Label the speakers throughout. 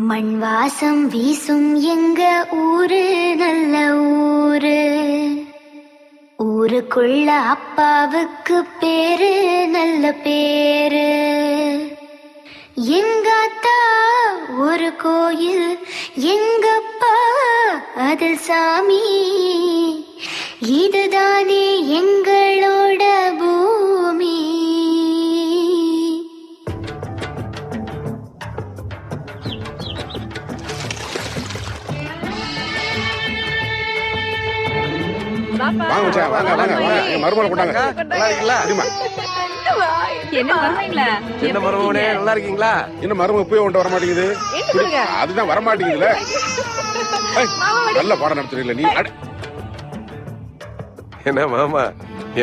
Speaker 1: மண் வாசம் வீசும் எங்க ஊரு நல்ல ஊரு. ஊருக்குள்ள அப்பாவுக்கு பேரு நல்ல பேரு. எங்காத்தா ஒரு கோயில், எங்கப்பா அதில் சாமி. இதுதானே எங்களோட பூமி.
Speaker 2: மருமலை போட்டாங்க. நல்லா இருக்கீங்களா?
Speaker 3: என்ன மருமகளா?
Speaker 2: என்ன மருமகனே, நல்லா இருக்கீங்களா? இன்னும் மருமக போய் கொண்டு வர மாட்டேங்குது. அதுதான் வர மாட்டேங்குதுல. நல்ல பாடம் நடத்துறீங்களா நீ? என்ன மாமா,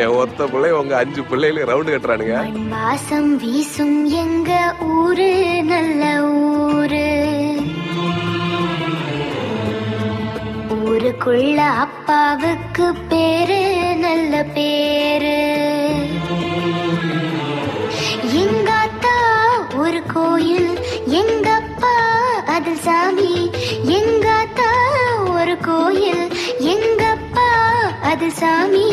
Speaker 2: என் ஒத்த பிள்ளை உங்க 5 பிள்ளைகளுக்கு ரவுண்டு கட்டுறானுங்க.
Speaker 1: வாசம் வீசும் எங்க ஊரு நல்ல ஊரு. ஊருக்குள்ள அப்பாவுக்கு பேரு நல்ல பேரு. எங்காத்தா ஒரு கோயில், எங்கப்பா அதில் சாமி. எங்காத்தா ஒரு கோயில், எங்கப்பா அது சாமி.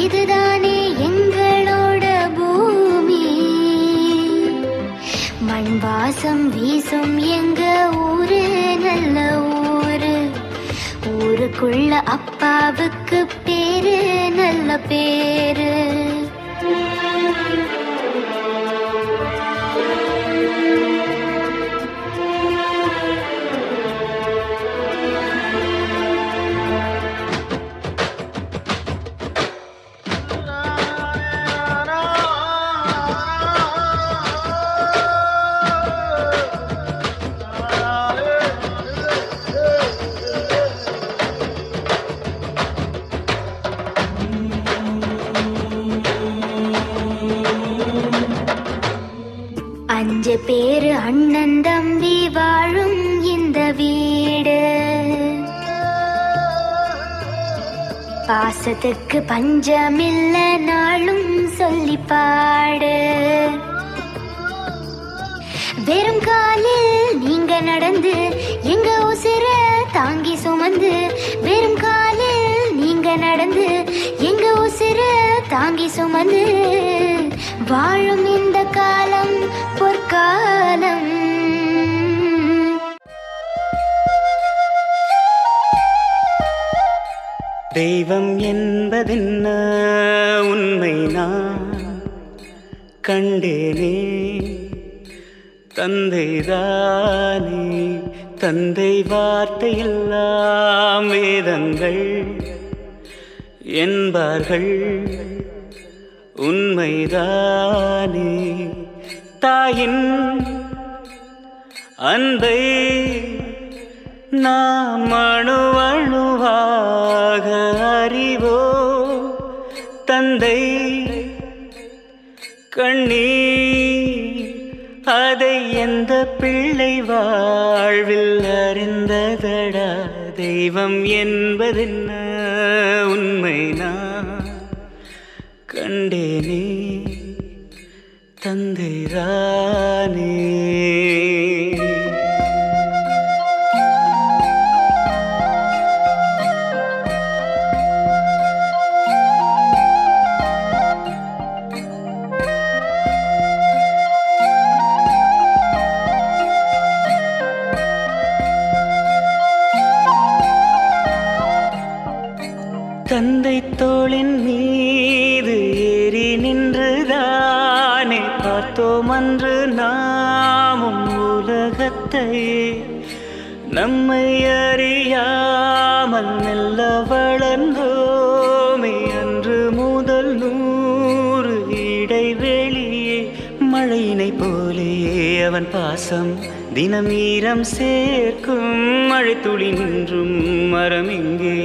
Speaker 1: இதுதானே எங்களோட பூமி. மண் வாசம் வீசும் எங்க ஊரு நல்ல ஊரு. ஊருக்குள்ள அப்பாவுக்கு பேரு நல்ல பேரு. அஞ்சு பேரு அண்ணன் தம்பி வாழும் இந்த வீடு. பாசத்துக்கு பஞ்சமில்ல நாளும் சொல்லி பாடு. வெறும் காலில் நீங்க நடந்து எங்க உசிர தாங்கி சுமந்து. வெறும் காலில் நீங்க நடந்து எங்க உசிர தாங்கி சுமந்து. வாழும் இந்த காலம் பொற்காலம்.
Speaker 4: தெய்வம் என்பதென்ன உண்மை நான் கண்டேனே. தந்தைதானே தந்தை வார்த்தையெல்லாம் வேதங்கள் என்பார்கள். உண்மைதானே தாயின் அன்பை நாம் அணுவணுவாக அறிவோ. தந்தை கண்ணீர் அதை எந்த பிள்ளை வாழ்வில் அறிந்ததடா. தெய்வம் என்பதென்ன உண்மை நான் கண்டேனே. தந்தைதானே. தந்தை தோளின் மீது ஏறி நின்றுதானே பார்த்தோம் அன்று நாமும் உலகத்தை. நம்மை அறியாமல் மெல்ல வளர்ந்தோமே. அன்று முதல் 100 இடைவெளியே. மழையினை போலே அவன் பாசம் தினம் ஈரம் சேர்க்கும். மழை துளி நின்றும் மரம் எங்கே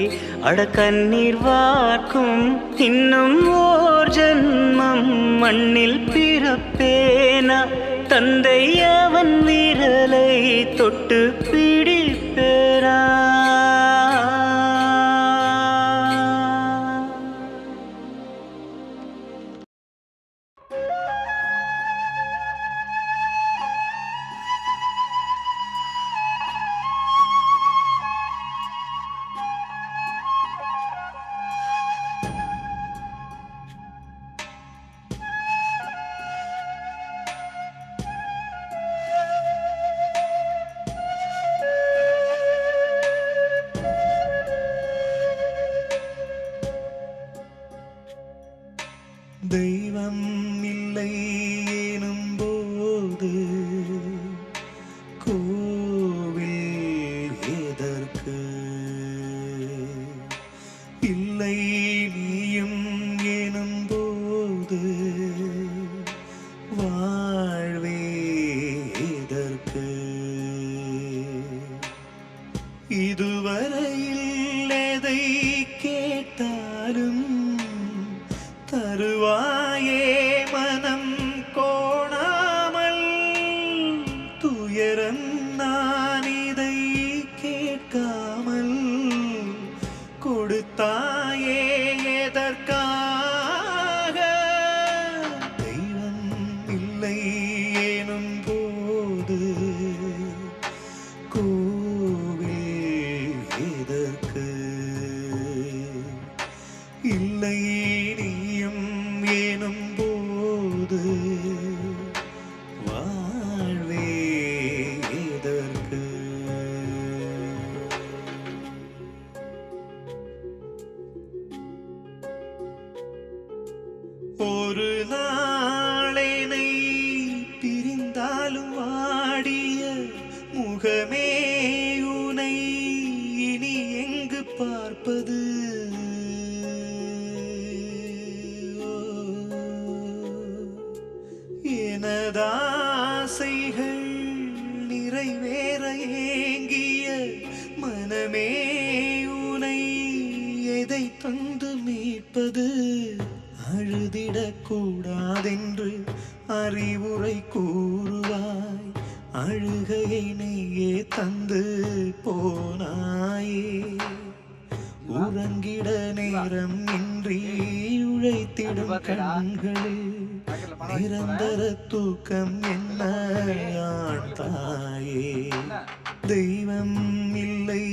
Speaker 4: அட கண்ணீர் வார்க்கும். இன்னும் ஓர் ஜன்மம் மண்ணில் பிறப்பேனா. தந்தை அவன் விரலை தொட்டு பிடிப்பேரா. எதற்கு இதுவரையில் எதை கேட்டாலும் தருவாயே மனம் கோணாமல் துயரம் நான் இதை கேட்காமல் கொடுத்தாயே எதற்காக தெய்வம் இல்லை எனும் போது கோவில் எதற்கு இல்லை நீயும் எனும் போது வாழ்வே எதற்கு ஒரு நாளேனை பிரிந்தாலும் வாடிய முகமே உனை இனி எங்கு பார்ப்பது எனதாசைகள் நிறைவேற ஏங்கிய மனமே உனை எதை தந்து மீட்பது அழுதிடக்கூடாதென்று அறிவுரை கூறுவாய் அழுகையை நீயே தந்து போனாயே உறங்கிட நேரம் இன்றி உழைத்திடும் கண்களில் நிரந்தர தூக்கம் என்ன தாயே தெய்வம் இல்லை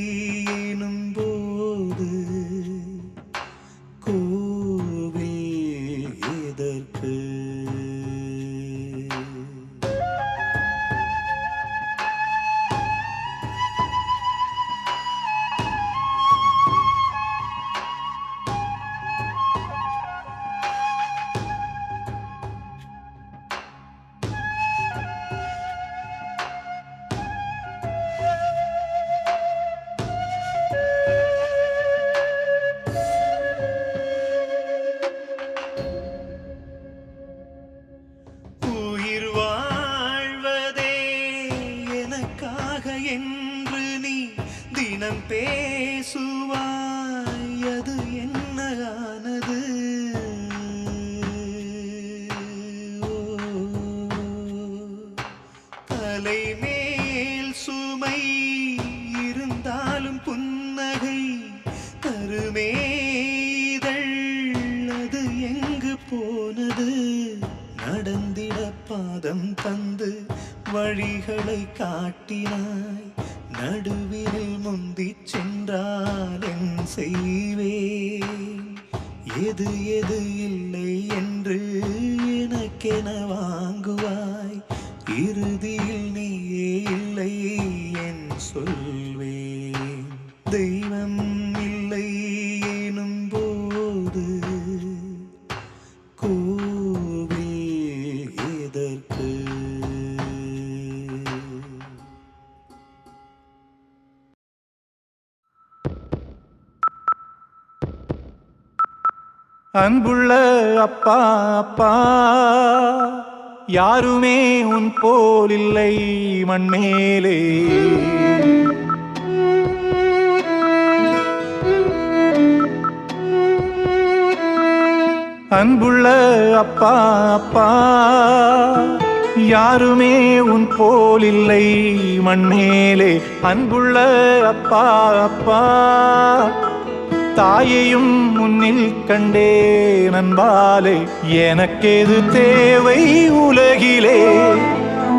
Speaker 4: எனும் போது கோவில் எதற்கு உயிர் வாழ்வதே எனக்காக என்று நீ தினம் பேசுவாய் அது என்னகானது தலை மேல் சுமை இருந்தாலும் புன்னகை தருமே இதழ் அது எங்கு போனது நடந்திட பாதம் தந்து வழிகளை காட்டினாய் நடுவில் முந்திச் சென்றால் என் செய்வேன் எது எது இல்லை என்று எனக்கென வாங்குவாய் இறுதியில் நீயே இல்லை என் சொல்வேன் தெய்வம் இல்லை எனும் போது கோவில் எதற்கு
Speaker 5: அன்புள்ள அப்பா அப்பா யாருமே உன் போல் இல்லை மண்மேலே அன்புள்ள அப்பா அப்பா யாருமே உன் போல் இல்லை மண்மேலே அன்புள்ள அப்பா அப்பா தாயையும் முன்னில் கண்டே நண்பாலே எனக்கேது தேவை உலகிலே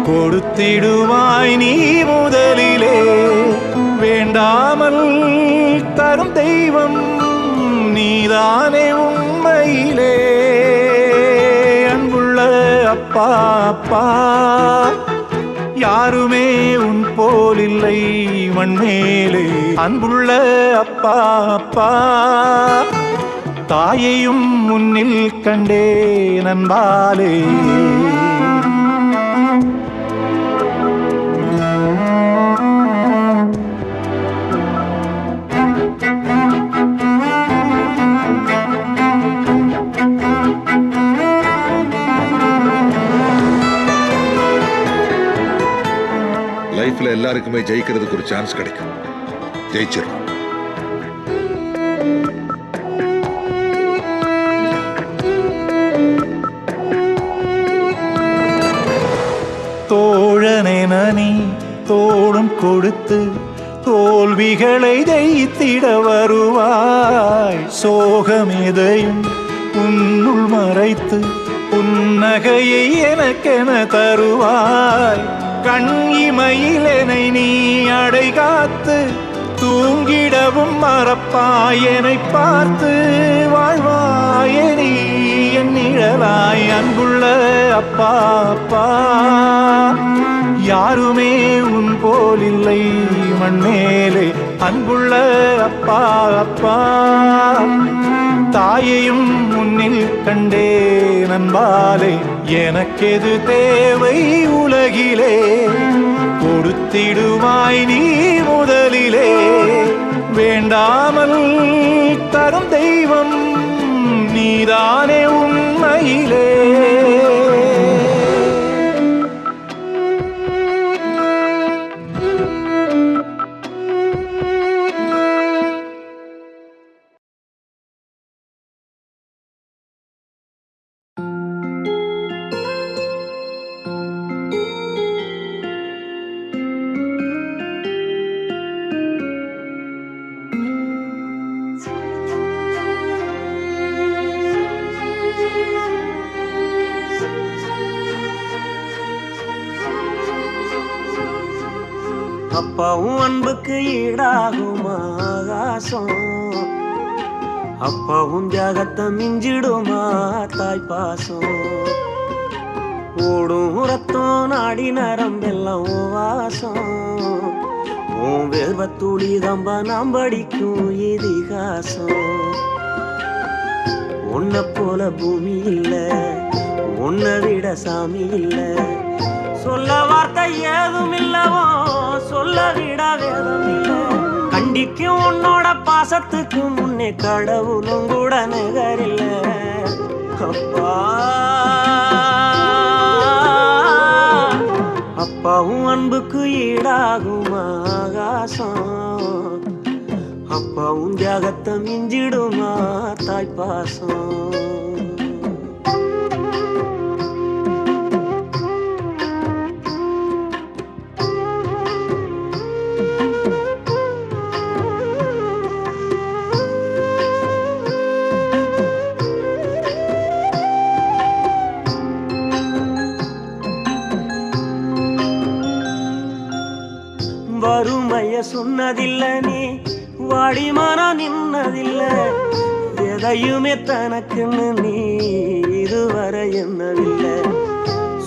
Speaker 5: கொடுத்திடுவாய் நீ முதலிலே வேண்டாமல் தரும் தெய்வம் நீதானே உண்மையிலே அன்புள்ள அப்பா அப்பா யாருமே உன் போல் இல்லை மண்மேலே அன்புள்ள அப்பா அப்பா தாயையும் முன்னில் கண்டே நண்பாலே
Speaker 6: லைஃப்ல எல்லாருக்குமே ஜெயிக்கிறதுக்கு ஒரு சான்ஸ் கிடைக்கும். ஜெயிச்சிடும்.
Speaker 5: தோழனென நீ தோளும் கொடுத்து தோல்விகளை ஜெயித்திட வருவாய். சோகமெதையும் உன்னுள் மறைத்து புன்னகையை எனக்கென தருவாய். கண் இமையிலெனை நீ அடை காத்து தூங்கிடவும் மறப்பாய். என்னை பார்த்து வாழ்வாயே நீ என் நிழலாய். அன்புள்ள அப்பா அப்பா, யாருமே உன் போல் இல்லை மண்மேலே. அன்புள்ள அப்பா அப்பா, தாயையும் முன்னில் கண்டே நண்பாலே. எனக்கெது தேவை உலகிலே, கொடுத்திடுவாய் நீ முதலிலே. வேண்டாமல் தரும் தெய்வம் நீதானே உண்மையிலே.
Speaker 7: அப்பாவும் அன்புக்கு ஈடாகும் ஆகாசம். அப்பாவும் தியாகத்தை மிஞ்சிடுமா தாய் பாசம். ஓடும் ரத்தம் நாடி நரம்பெல்லாம் வாசம். உன் வேர்வத்துளி தம்ப நாம் படிக்கும் இதிகாசம். உன்னை போல பூமி இல்ல, உன்னை விட சாமி இல்ல. சொல்ல வார்த்தை ஏதும் இல்லவோ, சொல்ல விட வேதம் இல்ல. கண்டிக்கும் உன்னோட பாசத்துக்கு முன்னே கடவுளும் கூட நிகரில்ல. அப்பா அப்பாவும் அன்புக்கு ஈடாகும் ஆகாசம். அப்பாவும் தியாகத்தை மிஞ்சிடுமா தாய் பாசம். வறுமைய சொன்னதில்ல நீ, வாடிமானா நின்னதில்ல. எதையுமே தனக்குன்னு நீ இதுவரை என்னதில்லை.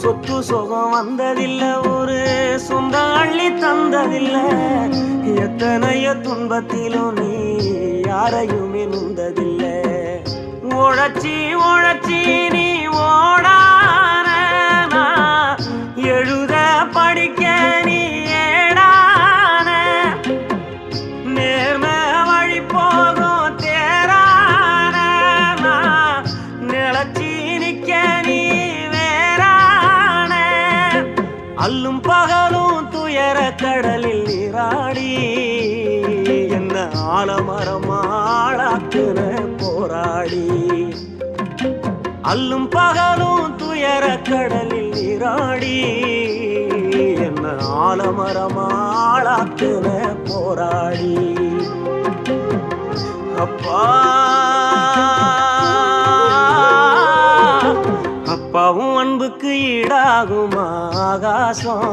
Speaker 7: சொத்து சுகம் வந்ததில்ல, ஒரு சொந்த அள்ளி தந்ததில்ல. எத்தனைய துன்பத்திலும் நீ யாரையுமே நுந்ததில்ல. உழைச்சி உழைச்சி நீ ஓடான, எழுத படிக்க நீ ஏடான. நேர்ம வழி போகும் தேரான, நிலச்சி நிக்க நீ வேறான. அல்லும் பகலும் துயர கடலில் நீராடி என்ன ஆலமரமாளாக்குன போராடி. அல்லும் பகலும் துயர கடலில் நீராடி என்ன ஆலமரமாளாக்குன போராடி. அப்பா அப்பாவும் அன்புக்கு ஈடாகும் ஆகாசம்.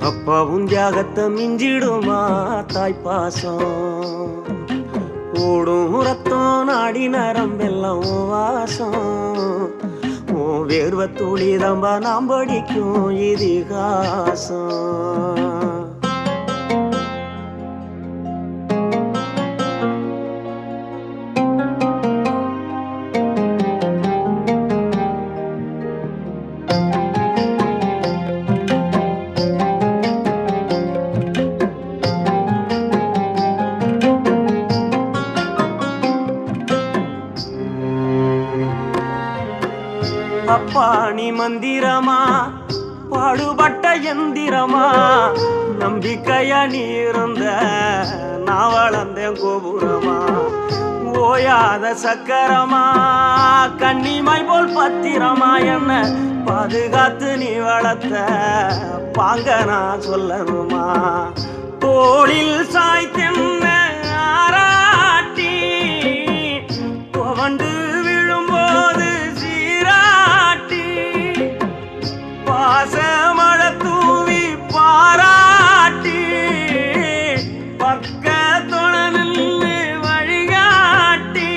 Speaker 7: அப்பாவும் தியாகத்தை மிஞ்சிடுமா தாய் பாசம். ஓடும் ரத்தம் நாடி நரம்பெல்லாம் வாசம். உன் வேர்வத்துளி தம்ப நாம் படிக்கும் இதிகாசம். அப்பா நீ மந்திரமா பாடுபட்ட எந்திர பத்திரமா நம்பிக்கையா நீ இருந்த நான் வளர்ந்தேன் கோபுரமா ஓயாத சக்கரமா கண்ணிமை போல் பத்திரமா என்ன பாதுகாத்து நீ வளர்த்த பாங்க நான் சொல்லணுமா தோளில் சாய்த்தென்ன ஆராட்டி புவண்டு விழும்போது சீராட்டி பாசமழ தூவி பாராட்டி பக்கத்தொண நின்று வழிகாட்டி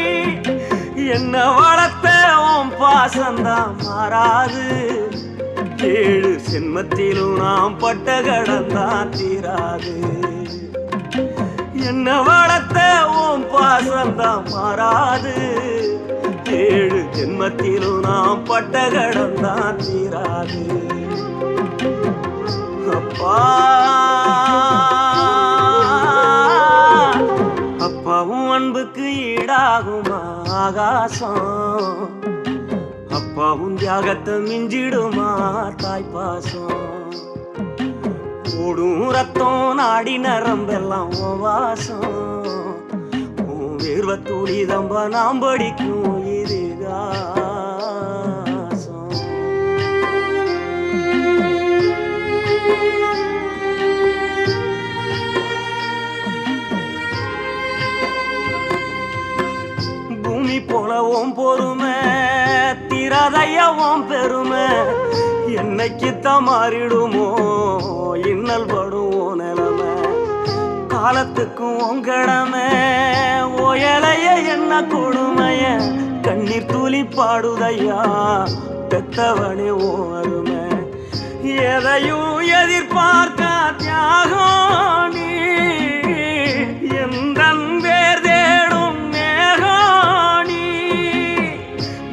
Speaker 7: என்ன வளர்த்த உன் பாசந்தான் மாறாது 7 ஜென்மத்திலும் நாம் பட்ட கடந்தான் தீராது என்ன வளர்த்த உன் பாசந்தான் மாறாது 7 ஜென்மத்திலும் நாம் பட்ட கடந்தான் தீராது அப்பா அப்பாவும் அன்புக்கு ஈடாகுமா ஆகாசம் அப்பாவும் தியாகத்தை மிஞ்சிடுமா தாய்ப்பாசம் ஓடும் ரத்தம் நாடி நரம்பெல்லாம் வாசம் உன் வேர்வ துளி தம்ப நாம் படிக்கும் இதுகாசம் பூமி போலவும் பொறுமை தீராதையவும் பெருமை என்னைக்குத்தான் மாறிடுமோ இன்னல் படுவோம் நிலைமை காலத்துக்கும் உங்கடமை ஓயலைய என்ன கொடுமைய கண்ணீர் துளி பாடுதையா பெத்தவனே ஓ அருமை எதையும் எதிர்பார்க்க தியாகம் நீ எந்தன் பேர் தேடும் மேகம் நீ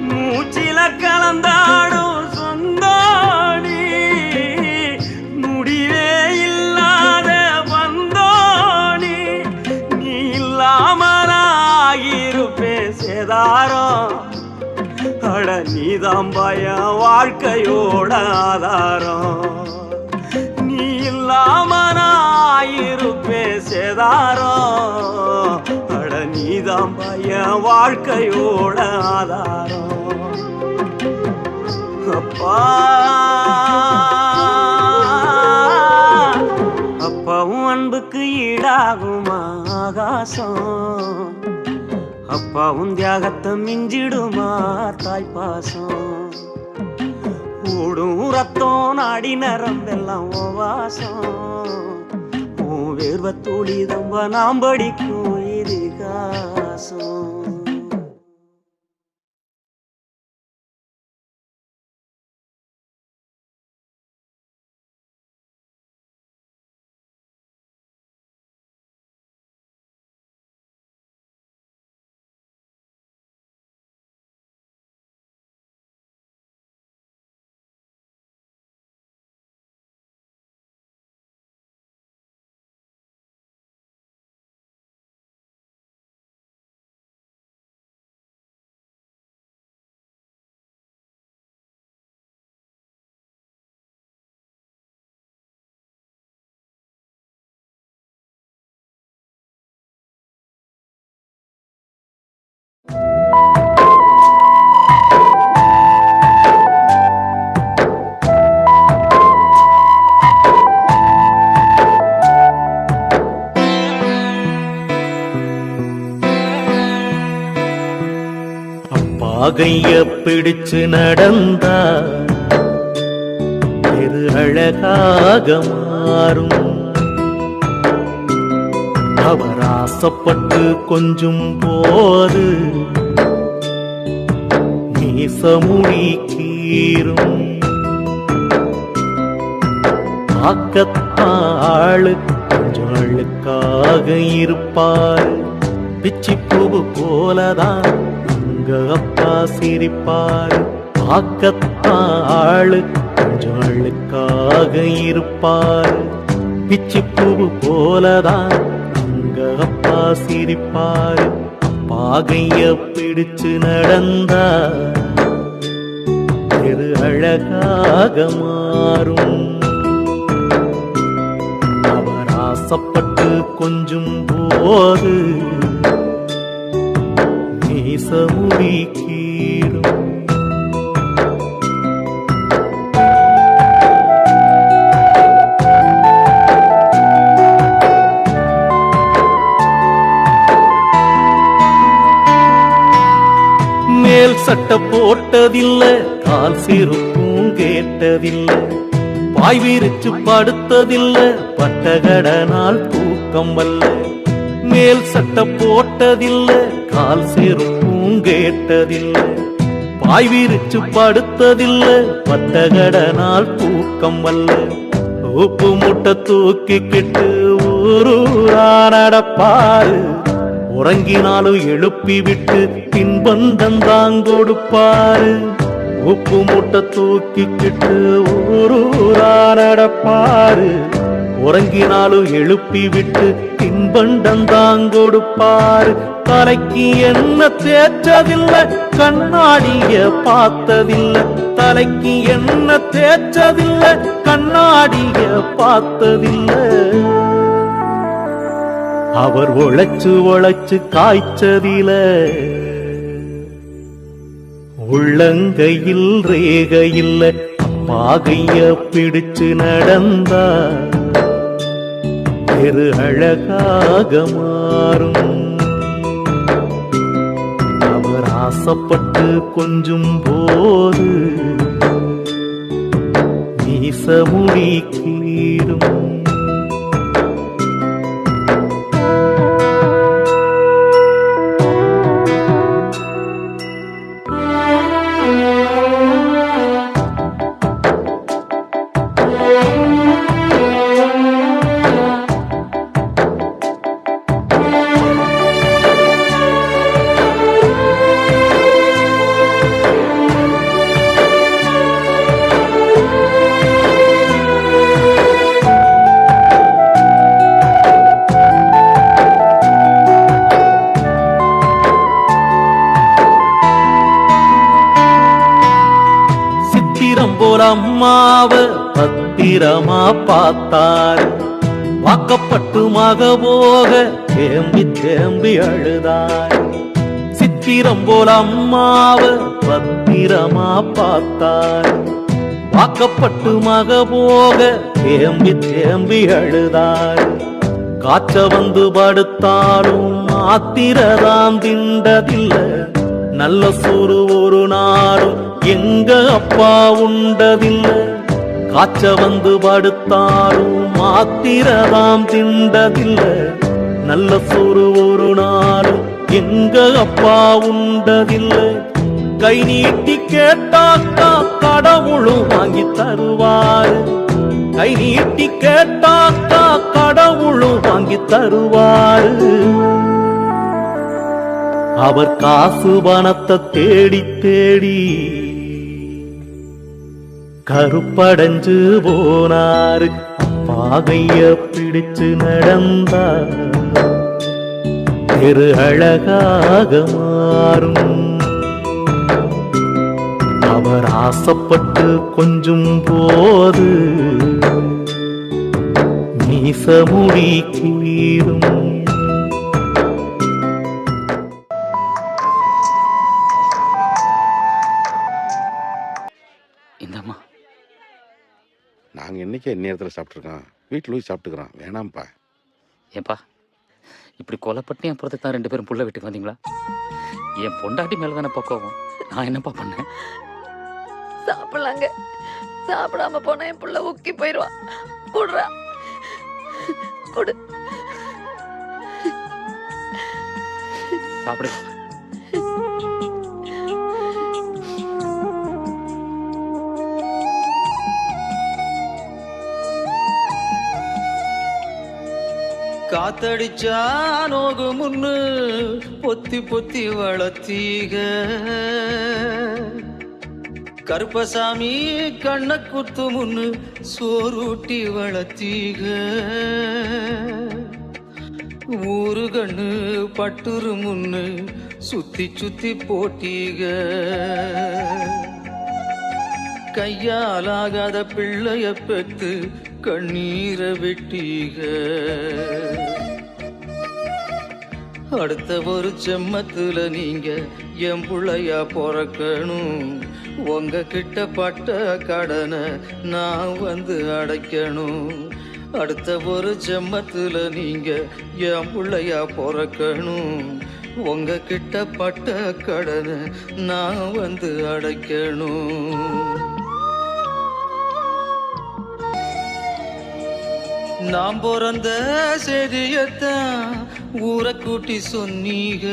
Speaker 7: மூச்சில கலந்தாடும் சொந்தோடி முடிவே இல்லாத வந்தோடி நீ இல்லாமலாகிருப்பேன் சேதாரம் அட நீதான் பயம் வாழ்க்கையோட ஆதாரம் நீ இல்லாமலாகிருப்பே சேதாரம் அட நீதான் பயம் வாழ்க்கையோட ஆதாரம் அப்பா அப்பாவும் அன்புக்கு ஈடாகுமா ஆகாசம் அப்பாவும் தியாகத்தை மிஞ்சிடுமா தாய்ப்பாசம் ஓடும் ரத்தம் நாடி நரம்பெல்லாம் வாசம் உன் வேர்வ துளி தம்ப நாம் படிக்கும் இதுகாசம்
Speaker 5: கைய பிடிச்சு நடந்தா இது அழகாக மாறும். அவர் ஆசைப்பட்டு கொஞ்சும் போது மீசமுடி கீரும். ஆக்கத்தாளு கொஞ்சம் அழுக்காக இருப்பார். பிச்சி பூவு போலதான் உங்க அப்பா சிரிப்பார். ஆக்கத்தாளு கொஞ்சம் அழுக்காக இருப்பார். பிச்சி பூவு போலதான் உங்க அப்பா சிரிப்பார். அப்பா கைய பிடிச்சு நடந்தா இது அழகாக மாறும். ஆசைப்பட்டு கொஞ்சும் போது மீசமுடி கீடும். மேல் சட்டை போட்டதில்ல, கால் செருப்பும் கேட்டதில்ல, பாய் விரிச்சு படுத்ததில்ல, பட்டகடனால் தூக்கம் வல்ல. மேல் சட்டை போட்டதில்ல, கால் செருப்பும் கேட்டதில்ல, பாய் விரிச்சு படுத்ததில்ல, பட்டகடனால் தூக்கம் வல்ல. உப்பு முட்டை தூக்கிக்கிட்டு ஊரூரா நடப்பாரு, உறங்கினாலும் எழுப்பி விட்டு பின்பந்தம் தாங்கொடுப்பாரு. உப்பு மூட்டை தூக்கிக்கிட்டு ஊரூரா நடப்பாரு, உறங்கினாலும் எழுப்பி விட்டு பின்பண்டம் தாங்கொடுப்பாரு. தலைக்கு என்ன தேய்ச்சதில்ல, கண்ணாடிய பார்த்ததில்ல, தலைக்கு என்ன தேய்ச்சதில்ல, கண்ணாடிய பார்த்ததில்ல. அவர் உழைச்சு உழைச்சு காய்ச்சதில, உள்ளங்கையில் ரேகையில் பாகைய பிடிச்சு நடந்தா பெரு அழகாக மாறும். அவர் ஆசைப்பட்டு கொஞ்சும் போது மீசமுடி கீடும். போல அம்மாவ பத்திரமா பார்த்தாரு, வாக்கப்பட்டு மக போக தேம்பி தேம்பி அழுதாரு. சித்திரம் போல அம்மாவ பத்திரமா பார்த்தாரு, வாக்கப்பட்டு மக போக தேம்பி தேம்பி அழுதாரு. காய்ச்ச வந்து படுத்தாலும் மாத்திரதாம் திண்டதில்ல, நல்ல சோறு ஒரு நாளும் எங்க அப்பா உண்டதில்லை. காய்ச்ச வந்து படுத்தாலும் மாத்திரதாம் திண்டதில்லை, நல்ல சோறு ஒரு நாளும் எங்க அப்பா உண்டதில்லை. கை நீட்டி கேட்டாக்கா கடவுளும் வாங்கி தருவாரு, கை நீட்டி கேட்டாக்கா கடவுளும் வாங்கி தருவாரு. அவர் காசு பணத்தை தேடி தேடி கருப்படைஞ்சு போனாரு, பாகைய பிடிச்சு நடந்தார் பெரு அழகாக மாறும். அவர் ஆசைப்பட்டு கொஞ்சும் போது மீசமுடி கீரும்.
Speaker 8: இந்தம்மா,
Speaker 2: நாங்க என்னைக்கு நேரத்தில் சாப்பிட்ருக்கோம், வீட்டில் போய் சாப்பிட்டுக்கிறோம், வேணாம்ப்பா.
Speaker 8: ஏன்பா இப்படி கொலைப்பட்டு என் புறத்துக்கு தான் 2 பேரும் புள்ள வீட்டுக்கு வந்தீங்களா? என் பொண்டாட்டி மேல தானே பக்குவம், நான் என்னப்பா பண்ணேன்?
Speaker 3: சாப்பிடலாங்க, சாப்பிடாம போனா என் புள்ள உக்கி போயிடுவா. குடுறா, குடு.
Speaker 8: சாப்பிடு.
Speaker 7: காத்தடிச்சா நோகு முன்னு பொத்தி பொத்தி வளர்த்தீக, கருப்பசாமி கண்ண குத்து முன்னு சோறுட்டி வளர்த்தீக, ஊரு கண்ணு பட்டுரு முன்னு சுத்தி சுத்தி போட்டீக. கையாலாகாத பிள்ளைய பெத்து
Speaker 9: கண்ணீரை வெட்டீக. அடுத்த ஒரு ஜென்மத்துல நீங்க என் புள்ளையா பிறக்கணும். உங்க கிட்ட பட்ட கடனை நான் வந்து அடைக்கணும். அடுத்த ஒரு ஜென்மத்துல நீங்க என் புள்ளையா பிறக்கணும். உங்க கிட்ட பட்ட கடனை நான் வந்து அடைக்கணும். நாம் பிறந்த செய்தியத்தான் ஊரை கூட்டி சொன்னீங்க.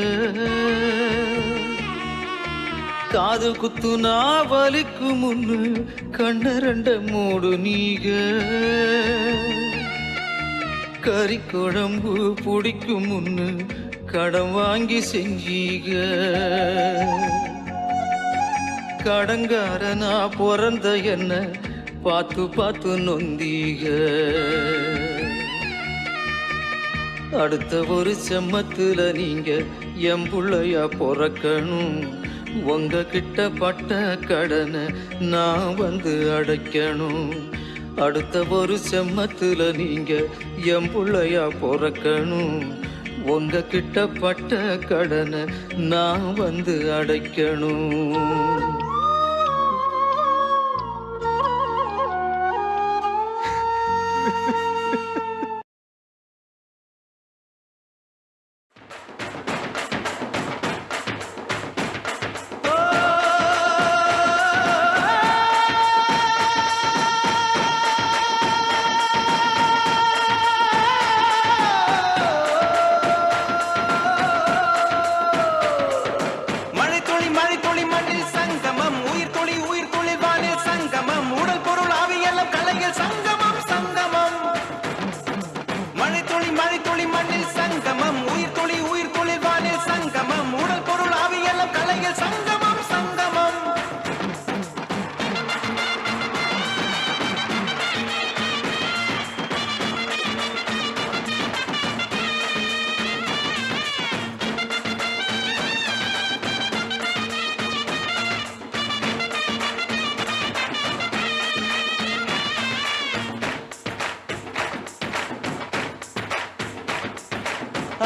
Speaker 9: காது குத்துனா வலிக்கு முன்னு கண்ண ரெண்ட மூடு நீங்க. கறி குழம்பு பிடிக்கும் முன்னு கடன் வாங்கி செஞ்சீங்க. கடங்காரனா பிறந்த என்ன பார்த்து பார்த்து நொந்தீக. அடுத்த ஒரு செம்மத்துல நீங்க என் புள்ளையா பிறக்கணும். உங்க கிட்ட பட்ட கடனை நான் வந்து அடைக்கணும். அடுத்த ஒரு செம்மத்துல நீங்க என் புள்ளையா பிறக்கணும். உங்க கிட்ட பட்ட கடனை நான் வந்து அடைக்கணும்.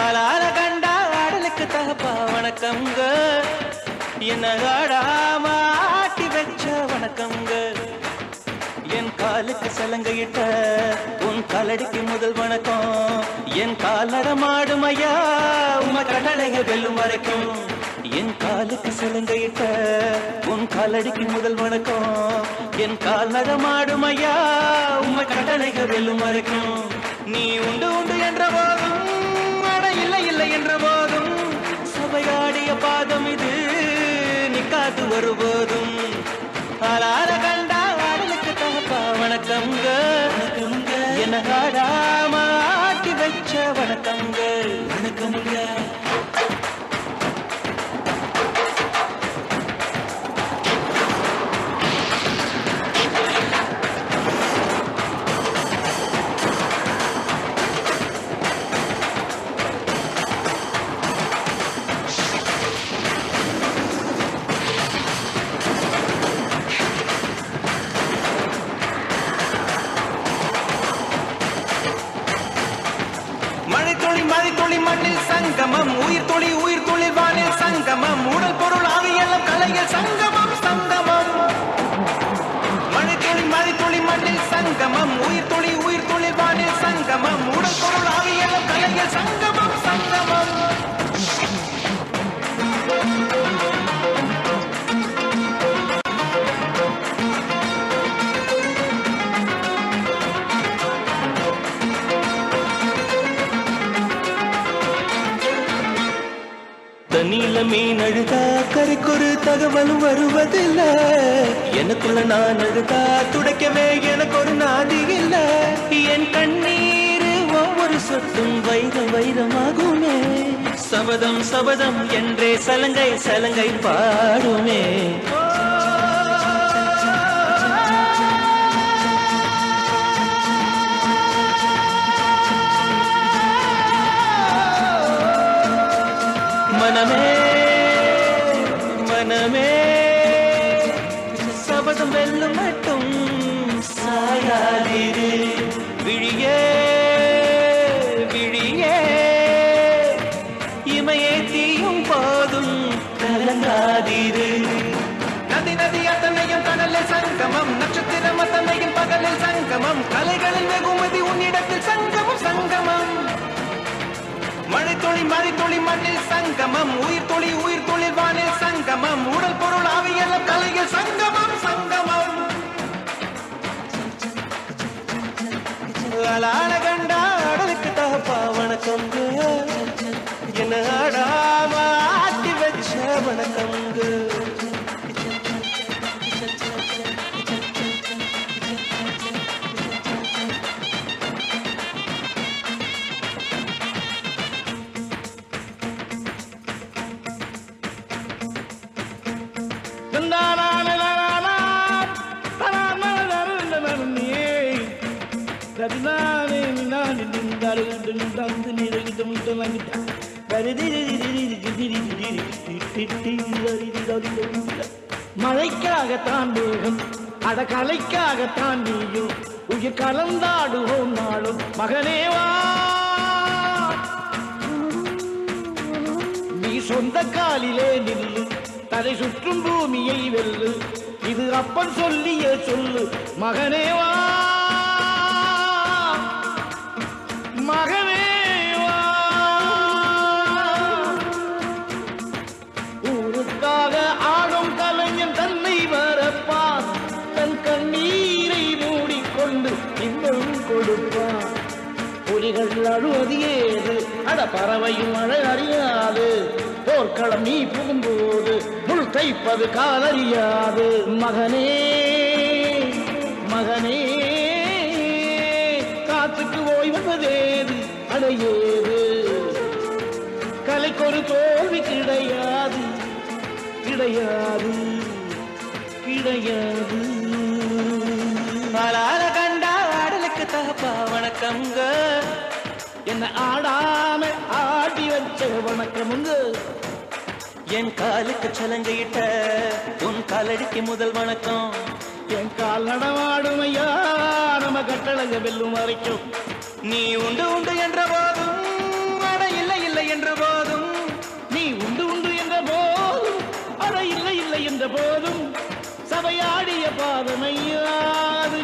Speaker 9: ஆளால கண்டா ஆடலுக்கு தகப்பா வணக்கம்ங்க. என்ன ஆடாம ஆட்டி வச்ச வணக்கம்ங்க. என் காலுக்கு சலங்கையிட்ட உன் காலடிக்கு முதல் வணக்கம். என் கால் நடமாடும் ஐயா உம கடலைய வெல்லும் வரைக்கும். என் காலுக்கு சலங்கையிட்ட உன் காலடிக்கு முதல் வணக்கம். என் கால் நடமாடும் ஐயா உம கடலைய வெல்லும் வரைக்கும். நீ உண்டு உண்டு என்ற போதும் இல்லை இல்லை என்ற போதும் சபையாடிய பாதம் இது நிக்காது வருபோதும். ஆளார கண்டா ஆடலுக்கு தகப்பா வணக்கம்ங்க. என்ன ஆடாம ஆட்டி வச்ச வணக்கம்ங்க. வணக்கம்ங்க. சங்கமம் உயிர் துளி வானில் சங்கமம். உடல் பொருள் ஆவியெல்லாம் கலையில் சங்கமம் சங்கமம். மழை துளி மண்ணில் சங்கமம். உயிர் துளி வானில் சங்கமம். உடல் பொருள் ஆவியெல்லாம் கலையில் சங்கமம் சங்கமம். தண்ணியில மீன் அழுதா கரைக்கொரு தகவலும் வருவதில்லை. எனக்குள்ள நான் அழுதா துடைக்கவே எனக்கு ஒரு நாதி இல்லை. என் கண்ணீர் ஒவ்வொரு சொட்டும் வைரம் வைரமாகுமே. சபதம் சபதம் என்றே சலங்கை சலங்கை பாடுமே. மனமே மனமே சபதம் வெல்லும் மட்டும் சாயாதிரு. மண்ணில் சங்கமம் கலைகளின் வெகுமதி உன்னிடத்தில் சங்கமம் சங்கமம் மழை துளி மண்ணில் சங்கமம் உயிர் துளி வானில் சங்கமம் உடல் பொருள் ஆவியெல்லாம் கலையில் சங்கமம் சங்கமம் அலால கண்டா அடலுக்கு தகப்பா வணக்கங்க என்ன ஆடாம ஆட்டி வச்ச வணக்கங்க
Speaker 7: மழைக்காகத்தான் மேகம் அட கலைக்காகத்தான் நீயும் உயிர் கலந்தாடுவோம் நாளும் மகனேவா நீ சொந்த காலிலே நில்லு தலை சுற்றும் பூமியை வெல்லு இது அப்பன் சொல்லிய சொல்லு மகனேவா மகனேவா ஊருக்காக ஆடும் கலைஞன் தன்னை வரப்பான் தன் கண்ணீரை மூடிக்கொண்டு இன்னும் கொடுப்பான் புலிகள் அழுவது ஏது அட பறவையும் மழை அறியாது போர்க்களம் நீ புகும்போது முள் தைப்பது காலறியாது மகனே மகனே காத்துக்கு ஓய்வதேது அடையேது கலைக்கொரு தோல்வி கிடையாது கிடையாது கிடையாது
Speaker 9: அலால கண்டா ஆடலுக்கு தகப்பா வணக்கங்க
Speaker 7: என்ன ஆடாம ஆடி வச்ச வணக்கமுங்க
Speaker 9: என் காலுக்கு சலங்கையிட்ட உன் காலடிக்கு முதல் வணக்கம்
Speaker 7: என் கால் நடமாடும் ஐயா நம்ம கட்டளங்க வெல்லும் வரைக்கும்
Speaker 9: நீ உண்டு உண்டு என்ற போதும் அட இல்லை இல்லை என்ற போதும்
Speaker 7: நீ உண்டு உண்டு என்ற போதும் அட இல்லை இல்லை என்ற போதும் சபையாடிய பாதமையா அது